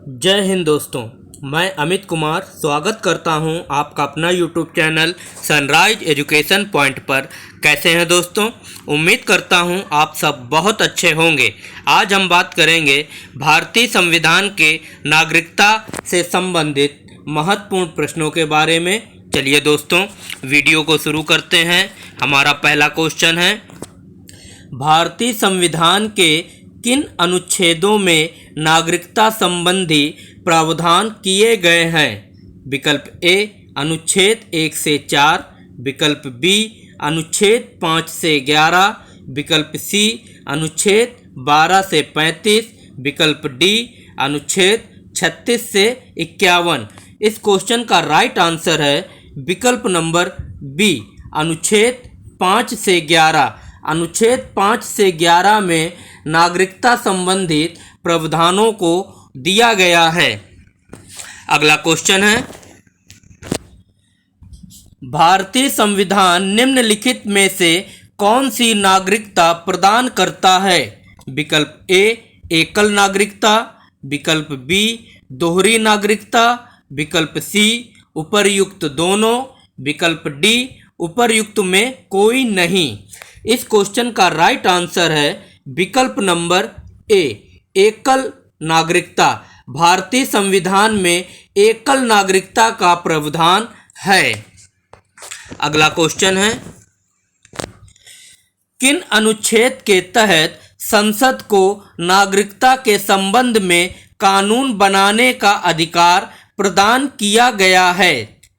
जय हिंद दोस्तों। मैं अमित कुमार स्वागत करता हूं आपका अपना YouTube channel sunrise education point पर। कैसे हैं दोस्तों? उम्मीद करता हूं आप सब बहुत अच्छे होंगे। आज हम बात करेंगे भारतीय संविधान के नागरिकता से संबंधित महत्वपूर्ण प्रश्नों के बारे में। चलिए दोस्तों वीडियो को शुरू करते हैं। हमारा पहला क्वेश्चन है, भारतीय संविधान के किन अनुच्छेदों में नागरिकता संबंधी प्रावधान किए गए हैं? विकल्प ए अनुच्छेद 1 से 4, विकल्प बी अनुच्छेद 5 से 11, विकल्प सी अनुच्छेद 12 से 35, विकल्प डी अनुच्छेद 36 से 51। इस क्वेश्चन का राइट आंसर है विकल्प नंबर बी अनुच्छेद 5 से 11। अनुच्छेद 5 से 11 में नागरिकता संबंधित प्रावधानों को दिया गया है। अगला क्वेश्चन है, भारतीय संविधान निम्नलिखित में से कौन सी नागरिकता प्रदान करता है? विकल्प ए एकल नागरिकता, विकल्प बी दोहरी नागरिकता, विकल्प सी उपर्युक्त दोनों, विकल्प डी उपर्युक्त में कोई नहीं। इस क्वेश्चन का राइट आंसर है विकल्प नंबर ए एकल नागरिकता। भारतीय संविधान में एकल नागरिकता का प्रावधान है। अगला क्वेश्चन है, किन अनुच्छेद के तहत संसद को नागरिकता के संबंध में कानून बनाने का अधिकार प्रदान किया गया है?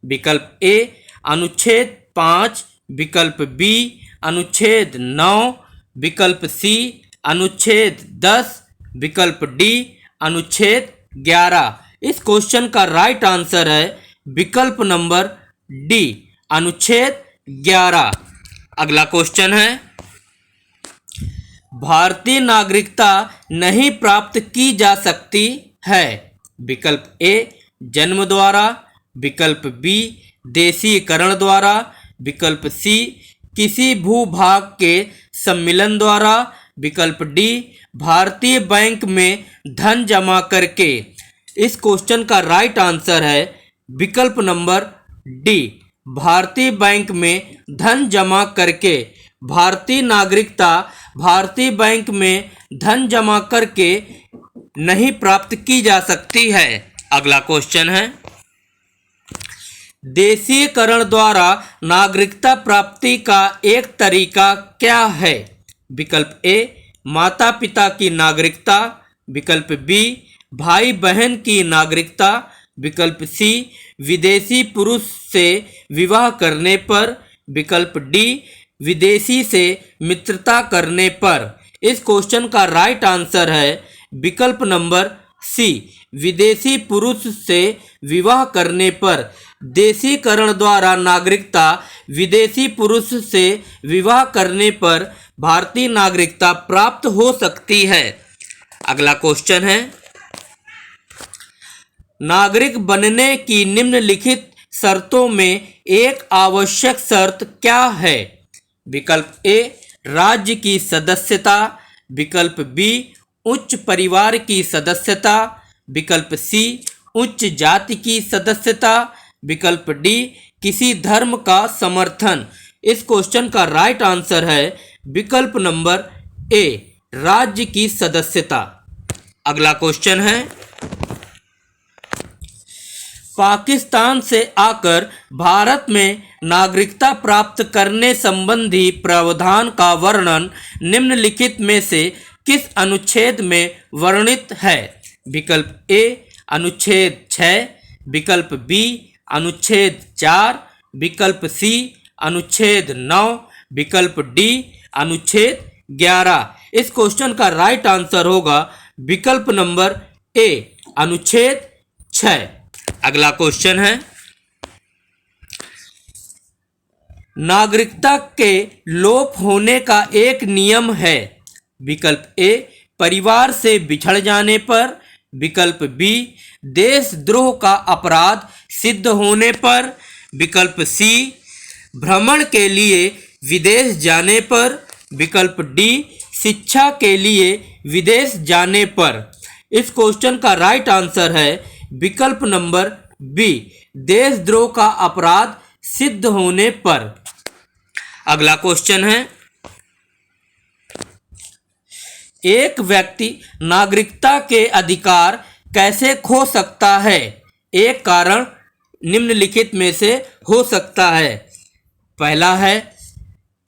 विकल्प ए अनुच्छेद 5, विकल्प बी अनुच्छेद 9, विकल्प सी अनुच्छेद 10, विकल्प डी अनुच्छेद 11। इस क्वेश्चन का राइट आंसर है विकल्प नंबर डी अनुच्छेद 11। अगला क्वेश्चन है, भारतीय नागरिकता नहीं प्राप्त की जा सकती है? विकल्प ए जन्म द्वारा, विकल्प बी देशीकरण द्वारा, विकल्प सी किसी भूभाग के सम्मिलन द्वारा, विकल्प डी भारतीय बैंक में धन जमा करके। इस क्वेश्चन का राइट आंसर है विकल्प नंबर डी भारतीय बैंक में धन जमा करके। भारतीय नागरिकता भारतीय बैंक में धन जमा करके नहीं प्राप्त की जा सकती है। अगला क्वेश्चन है, देशीकरण द्वारा नागरिकता प्राप्ति का एक तरीका क्या है? विकल्प ए माता पिता की नागरिकता, विकल्प बी भाई बहन की नागरिकता, विकल्प सी विदेशी पुरुष से विवाह करने पर, विकल्प डी विदेशी से मित्रता करने पर। इस क्वेश्चन का राइट आंसर है विकल्प नंबर सी विदेशी पुरुष से विवाह करने पर। देशीकरण द्वारा नागरिकता विदेशी पुरुष से विवाह करने पर भारतीय नागरिकता प्राप्त हो सकती है। अगला क्वेश्चन है, नागरिक बनने की निम्नलिखित शर्तों में एक आवश्यक शर्त क्या है? विकल्प ए राज्य की सदस्यता, विकल्प बी उच्च परिवार की सदस्यता, विकल्प सी उच्च जाति की सदस्यता, विकल्प डी किसी धर्म का समर्थन। इस क्वेश्चन का राइट आंसर है विकल्प नंबर ए राज्य की सदस्यता। अगला क्वेश्चन है, पाकिस्तान से आकर भारत में नागरिकता प्राप्त करने संबंधी प्रावधान का वर्णन निम्नलिखित में से किस अनुच्छेद में वर्णित है? विकल्प ए अनुच्छेद 6, विकल्प बी अनुच्छेद 4, विकल्प सी अनुच्छेद 9, विकल्प डी अनुच्छेद 11। इस क्वेश्चन का राइट आंसर होगा विकल्प नंबर ए अनुच्छेद 6। अगला क्वेश्चन है, नागरिकता के लोप होने का एक नियम है। विकल्प ए परिवार से बिछड़ जाने पर, विकल्प बी देशद्रोह का अपराध सिद्ध होने पर, विकल्प सी भ्रमण के लिए विदेश जाने पर, विकल्प डी शिक्षा के लिए विदेश जाने पर। इस क्वेश्चन का राइट आंसर है विकल्प नंबर बी, देशद्रोह का अपराध सिद्ध होने पर। अगला क्वेश्चन है, एक व्यक्ति नागरिकता के अधिकार कैसे खो सकता है? एक कारण निम्नलिखित में से हो सकता है। पहला है,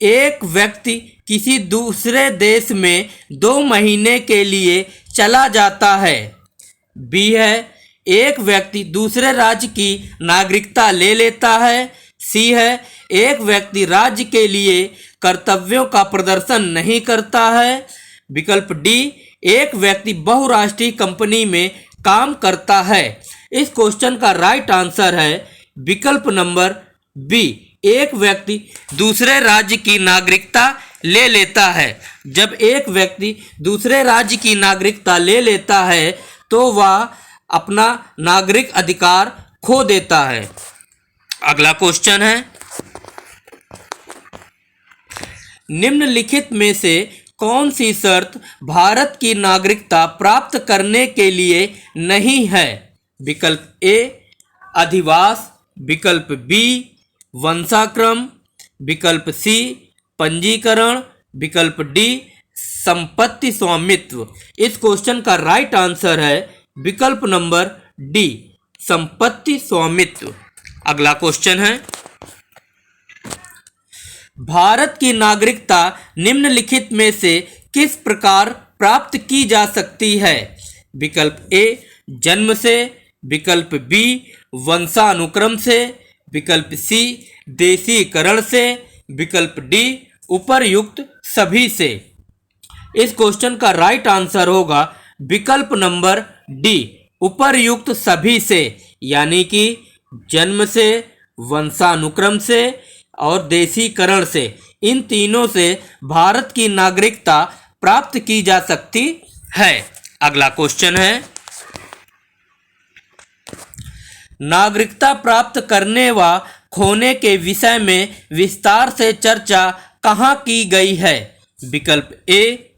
एक व्यक्ति किसी दूसरे देश में 2 महीने के लिए चला जाता है। बी है, एक व्यक्ति दूसरे राज्य की नागरिकता ले लेता है। सी है, एक व्यक्ति राज्य के लिए कर्तव्यों का प्रदर्शन नहीं करता है। विकल्प डी, एक व्यक्ति बहुराष्ट्रीय कंपनी में काम करता है। इस क्वेश्चन का राइट आंसर है विकल्प नंबर बी, एक व्यक्ति दूसरे राज्य की नागरिकता ले लेता है। जब एक व्यक्ति दूसरे राज्य की नागरिकता ले लेता है तो वह अपना नागरिक अधिकार खो देता है। अगला क्वेश्चन है, निम्नलिखित में से कौन सी शर्त भारत की नागरिकता प्राप्त करने के लिए नहीं है? विकल्प ए, अधिवास। विकल्प बी, वंशाक्रम। विकल्प सी, पंजीकरण। विकल्प डी, संपत्ति स्वामित्व। इस क्वेश्चन का राइट आंसर है विकल्प नंबर डी, संपत्ति स्वामित्व। अगला क्वेश्चन है, भारत की नागरिकता निम्नलिखित में से किस प्रकार प्राप्त की जा सकती है? विकल्प ए, जन्म से। विकल्प बी, वंशानुक्रम से। विकल्प सी, देशीकरण से। विकल्प डी, उपर्युक्त सभी से। इस क्वेश्चन का राइट आंसर होगा विकल्प नंबर डी, उपर्युक्त सभी से, यानी कि जन्म से, वंशानुक्रम से और देशीकरण से। इन तीनों से भारत की नागरिकता प्राप्त की जा सकती है। अगला क्वेश्चन है, नागरिकता प्राप्त करने व खोने के विषय में विस्तार से चर्चा कहाँ की गई है? विकल्प ए,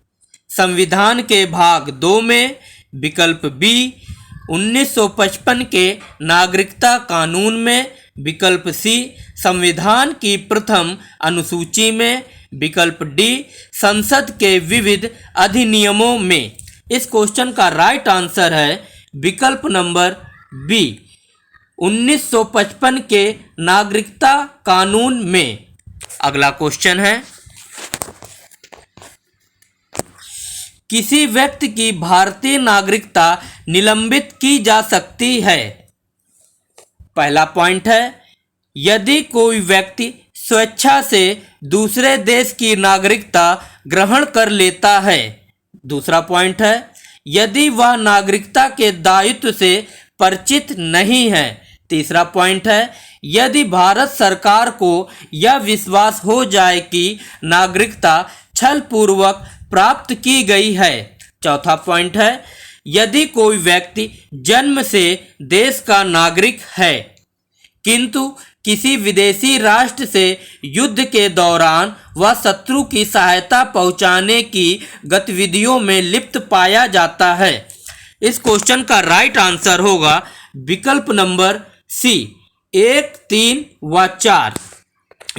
संविधान के भाग 2 में। विकल्प बी, 1955 के नागरिकता कानून में। विकल्प सी, संविधान की प्रथम अनुसूची में। विकल्प डी, संसद के विविध अधिनियमों में। इस क्वेश्चन का राइट आंसर है विकल्प नंबर बी, 1955 के नागरिकता कानून में। अगला क्वेश्चन है, किसी व्यक्ति की भारतीय नागरिकता निलंबित की जा सकती है। पहला पॉइंट है, यदि कोई व्यक्ति स्वेच्छा से दूसरे देश की नागरिकता ग्रहण कर लेता है। दूसरा पॉइंट है, यदि वह नागरिकता के दायित्व से परिचित नहीं है। तीसरा पॉइंट है, यदि भारत सरकार को यह विश्वास हो जाए कि नागरिकता छलपूर्वक प्राप्त की गई है। चौथा पॉइंट है, यदि कोई व्यक्ति जन्म से देश का नागरिक है किंतु किसी विदेशी राष्ट्र से युद्ध के दौरान वह शत्रु की सहायता पहुंचाने की गतिविधियों में लिप्त पाया जाता है। इस क्वेश्चन का राइट आंसर होगा विकल्प नंबर सी, 1, 3 व 4,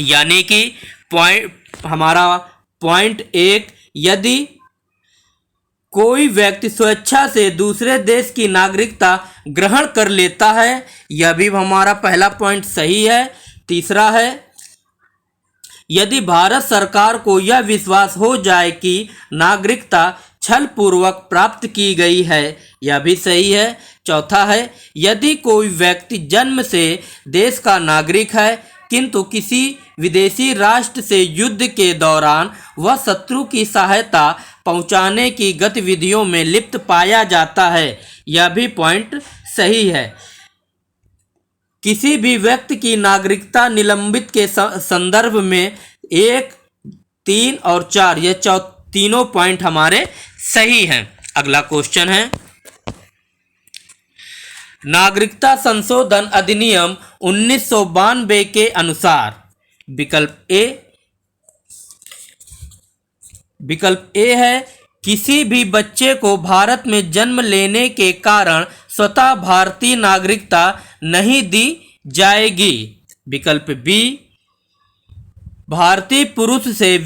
यानी कि हमारा पॉइंट 1, यदि कोई व्यक्ति स्वेच्छा से दूसरे देश की नागरिकता ग्रहण कर लेता है, यह भी हमारा पहला पॉइंट सही है। तीसरा है, यदि भारत सरकार को यह विश्वास हो जाए कि नागरिकता छलपूर्वक प्राप्त की गई है, यह भी सही है। चौथा है, यदि कोई व्यक्ति जन्म से देश का नागरिक है किंतु किसी विदेशी राष्ट्र से युद्ध के दौरान वह शत्रु की सहायता पहुंचाने की गतिविधियों में लिप्त पाया जाता है, यह भी पॉइंट सही है। किसी भी व्यक्ति की नागरिकता निलंबित के संदर्भ में 1, 3 और 4 ये तीनों पॉइंट हमारे सही हैं। अगला क्वेश्चन है, नागरिकता संशोधन अधिनियम 1992 के अनुसार। विकल्प ए है किसी भी बच्चे को भारत में जन्म लेने के कारण स्वतः भारतीय नागरिकता नहीं दी जाएगी। विकल्प बी, भारतीय पुरुष से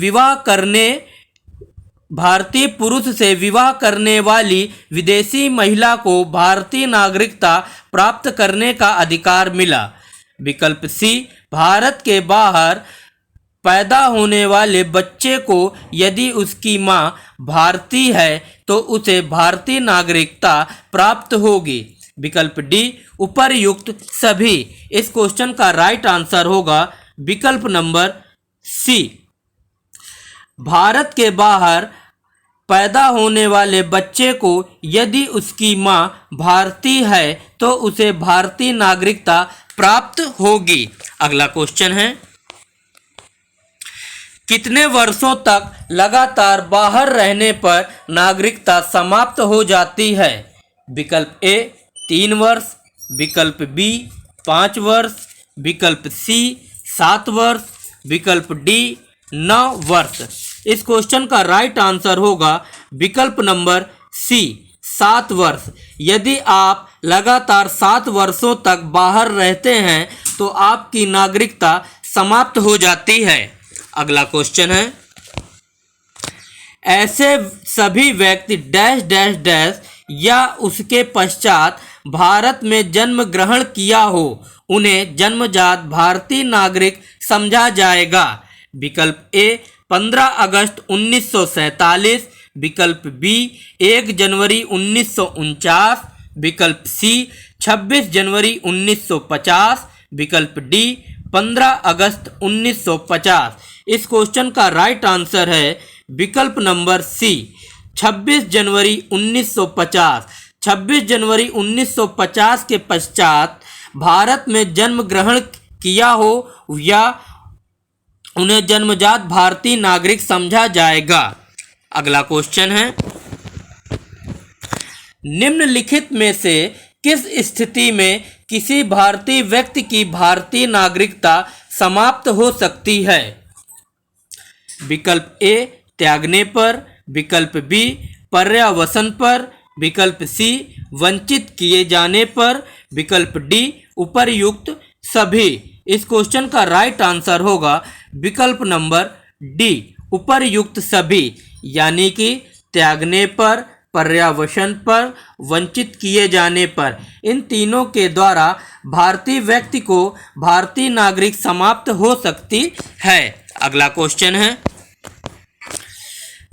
विवाह करने वाली विदेशी महिला को भारतीय नागरिकता प्राप्त करने का अधिकार मिला। विकल्प सी, भारत के बाहर पैदा होने वाले बच्चे को यदि उसकी मां भारतीय है तो उसे भारतीय नागरिकता प्राप्त होगी। विकल्प डी, उपर्युक्त सभी। इस क्वेश्चन का राइट आंसर होगा विकल्प नंबर सी, भारत के बाहर पैदा होने वाले बच्चे को यदि उसकी मां भारतीय है तो उसे भारतीय नागरिकता प्राप्त होगी। अगला क्वेश्चन है, कितने वर्षों तक लगातार बाहर रहने पर नागरिकता समाप्त हो जाती है? विकल्प ए 3 वर्ष, विकल्प बी 5 वर्ष, विकल्प सी 7 वर्ष, विकल्प डी 9 वर्ष। इस क्वेश्चन का राइट आंसर होगा विकल्प नंबर सी 7 वर्ष। यदि आप लगातार 7 वर्षों तक बाहर रहते हैं तो आपकी नागरिकता समाप्त हो जाती है। अगला क्वेश्चन है, ऐसे सभी व्यक्ति डैश डैश डैश या उसके पश्चात भारत में जन्म ग्रहण किया हो उन्हें जन्मजात भारतीय नागरिक समझा जाएगा। विकल्प ए 15 अगस्त 1947, विकल्प बी 1 जनवरी 1949, विकल्प सी 26 जनवरी 1950, विकल्प डी 15 अगस्त 1950। इस क्वेश्चन का राइट आंसर है विकल्प नंबर सी 26 जनवरी 1950। 26 जनवरी 1950 के पश्चात भारत में जन्म ग्रहण किया हो या उन्हें जन्मजात भारतीय नागरिक समझा जाएगा। अगला क्वेश्चन है, निम्नलिखित में से किस स्थिति में किसी भारतीय व्यक्ति की भारतीय नागरिकता समाप्त हो सकती है? विकल्प ए त्यागने पर, विकल्प बी पर्यावसन पर, विकल्प सी वंचित किए जाने पर, विकल्प डी उपर्युक्त सभी। इस क्वेश्चन का राइट आंसर होगा विकल्प नंबर डी उपर्युक्त सभी, यानी कि त्यागने पर, पर्यावसन पर, वंचित किए जाने पर, इन तीनों के द्वारा भारतीय व्यक्ति को भारतीय नागरिक समाप्त हो सकती है। अगला क्वेश्चन है,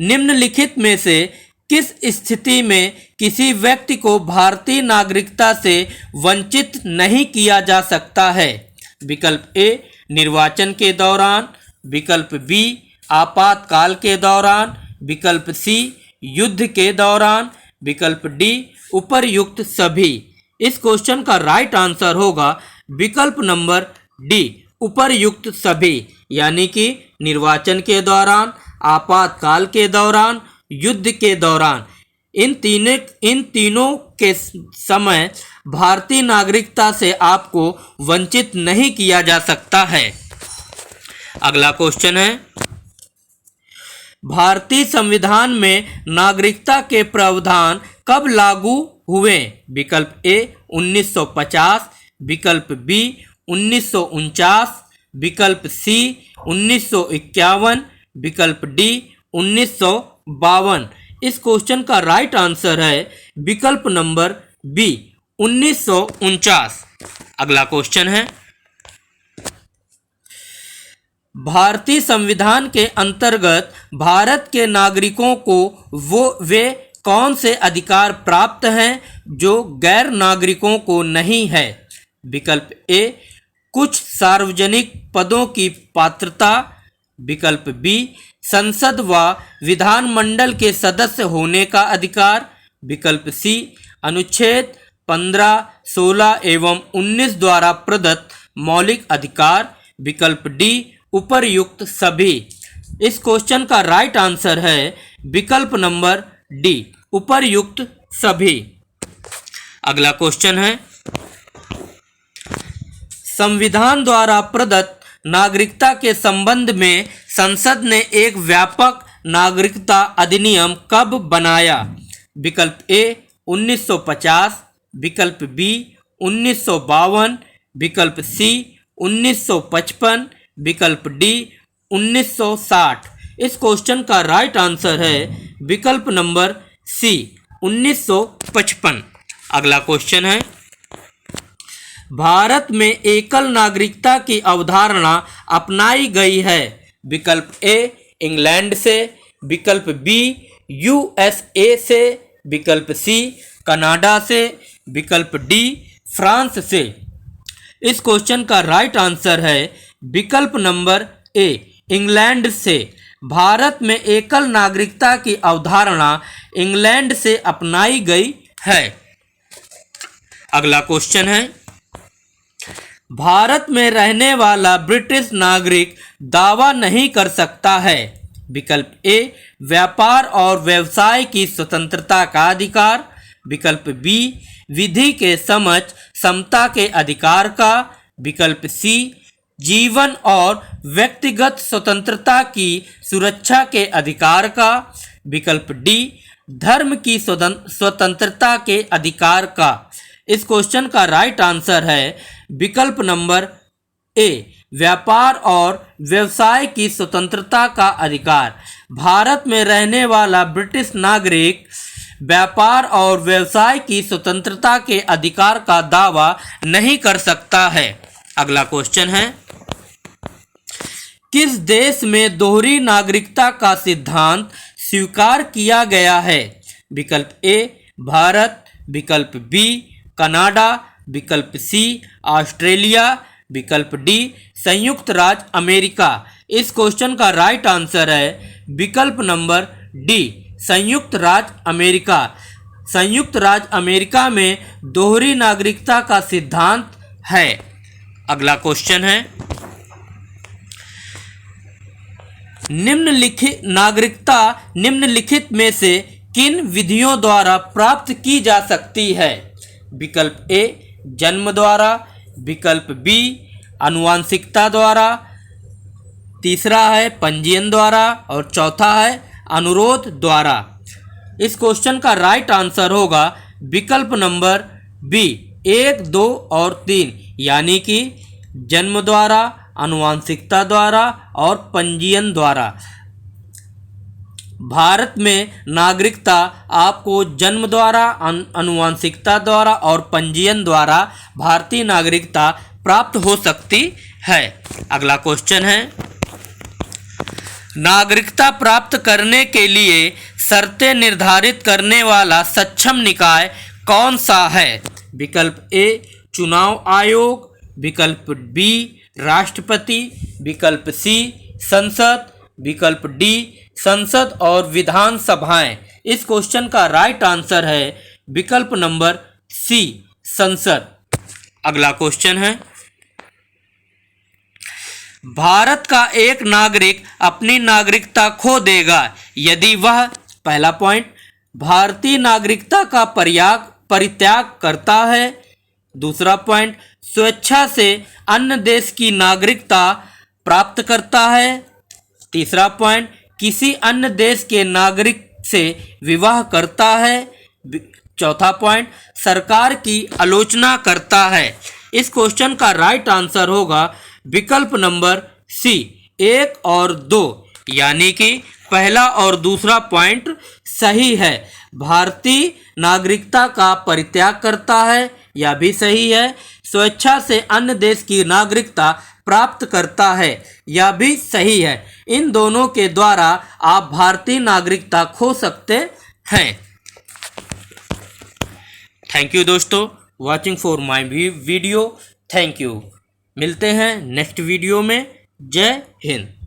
निम्नलिखित में से किस स्थिति में किसी व्यक्ति को भारतीय नागरिकता से वंचित नहीं किया जा सकता है? विकल्प ए निर्वाचन के दौरान, विकल्प बी आपातकाल के दौरान, विकल्प सी युद्ध के दौरान, विकल्प डी उपर्युक्त सभी। इस क्वेश्चन का राइट आंसर होगा विकल्प नंबर डी उपर्युक्त सभी, यानी कि निर्वाचन के दौरान, आपातकाल के दौरान, युद्ध के दौरान, इन तीनों के समय भारतीय नागरिकता से आपको वंचित नहीं किया जा सकता है। अगला क्वेश्चन है, भारतीय संविधान में नागरिकता के प्रावधान कब लागू हुए? विकल्प ए 1950, विकल्प बी 1949, विकल्प सी 1951, विकल्प डी 1952। इस क्वेश्चन का राइट आंसर है विकल्प नंबर बी 1949। अगला क्वेश्चन है, भारतीय संविधान के अंतर्गत भारत के नागरिकों को वे कौन से अधिकार प्राप्त हैं जो गैर नागरिकों को नहीं है? विकल्प ए कुछ सार्वजनिक पदों की पात्रता, विकल्प बी संसद व विधानमंडल के सदस्य होने का अधिकार, विकल्प सी अनुच्छेद 15, 16 एवं 19 द्वारा प्रदत्त मौलिक अधिकार, विकल्प डी उपर्युक्त सभी। इस क्वेश्चन का राइट आंसर है विकल्प नंबर डी उपर्युक्त सभी। अगला क्वेश्चन है, संविधान द्वारा प्रदत्त नागरिकता के संबंध में संसद ने एक व्यापक नागरिकता अधिनियम कब बनाया? विकल्प ए 1950, विकल्प बी 1952, विकल्प सी 1955, विकल्प डी 1960। इस क्वेश्चन का राइट आंसर है विकल्प नंबर सी 1955। अगला क्वेश्चन है, भारत में एकल नागरिकता की अवधारणा अपनाई गई है? विकल्प ए इंग्लैंड से, विकल्प बी यूएसए से, विकल्प सी कनाडा से, विकल्प डी फ्रांस से। इस क्वेश्चन का राइट आंसर है विकल्प नंबर ए इंग्लैंड से। भारत में एकल नागरिकता की अवधारणा इंग्लैंड से अपनाई गई है। अगला क्वेश्चन है, भारत में रहने वाला ब्रिटिश नागरिक दावा नहीं कर सकता है? विकल्प ए व्यापार और व्यवसाय की स्वतंत्रता का अधिकार, विकल्प बी विधि के समझ समता के अधिकार का, विकल्प सी जीवन और व्यक्तिगत स्वतंत्रता की सुरक्षा के अधिकार का, विकल्प डी धर्म की स्वतंत्रता के अधिकार का। इस क्वेश्चन का राइट आंसर है विकल्प नंबर ए व्यापार और व्यवसाय की स्वतंत्रता का अधिकार। भारत में रहने वाला ब्रिटिश नागरिक व्यापार और व्यवसाय की स्वतंत्रता के अधिकार का दावा नहीं कर सकता है। अगला क्वेश्चन है, किस देश में दोहरी नागरिकता का सिद्धांत स्वीकार किया गया है? विकल्प ए भारत, विकल्प बी कनाडा, विकल्प सी ऑस्ट्रेलिया, विकल्प डी संयुक्त राज्य अमेरिका। इस क्वेश्चन का राइट आंसर है विकल्प नंबर डी संयुक्त राज्य अमेरिका। संयुक्त राज्य अमेरिका में दोहरी नागरिकता का सिद्धांत है। अगला क्वेश्चन है, नागरिकता निम्नलिखित में से किन विधियों द्वारा प्राप्त की जा सकती है? विकल्प ए जन्म द्वारा, विकल्प बी आनुवांशिकता द्वारा, तीसरा है पंजीयन द्वारा और चौथा है अनुरोध द्वारा। इस क्वेश्चन का राइट आंसर होगा विकल्प नंबर बी 1, 2 और 3, यानी कि जन्म द्वारा, आनुवांशिकता द्वारा और पंजीयन द्वारा। भारत में नागरिकता आपको जन्म द्वारा, आनुवांशिकता द्वारा और पंजीयन द्वारा भारतीय नागरिकता प्राप्त हो सकती है। अगला क्वेश्चन है, नागरिकता प्राप्त करने के लिए शर्तें निर्धारित करने वाला सक्षम निकाय कौन सा है? विकल्प ए चुनाव आयोग, विकल्प बी राष्ट्रपति, विकल्प सी संसद, विकल्प डी संसद और विधानसभाएं। इस क्वेश्चन का राइट आंसर है विकल्प नंबर सी संसद। अगला क्वेश्चन है, भारत का एक नागरिक अपनी नागरिकता खो देगा यदि वह, पहला पॉइंट, भारतीय नागरिकता का परित्याग करता है, दूसरा पॉइंट, स्वेच्छा से अन्य देश की नागरिकता प्राप्त करता है, तीसरा पॉइंट, किसी अन्य देश के नागरिक से विवाह करता है, चौथा पॉइंट, सरकार की आलोचना करता है। इस क्वेश्चन का राइट आंसर होगा विकल्प नंबर सी 1 और 2, यानी कि पहला और दूसरा पॉइंट सही है। भारतीय नागरिकता का परित्याग करता है, यह भी सही है। स्वेच्छा से अन्य देश की नागरिकता प्राप्त करता है, यह भी सही है। इन दोनों के द्वारा आप भारतीय नागरिकता खो सकते हैं। थैंक यू दोस्तों, watching for my video. Thank you. मिलते हैं नेक्स्ट वीडियो में। जय हिंद।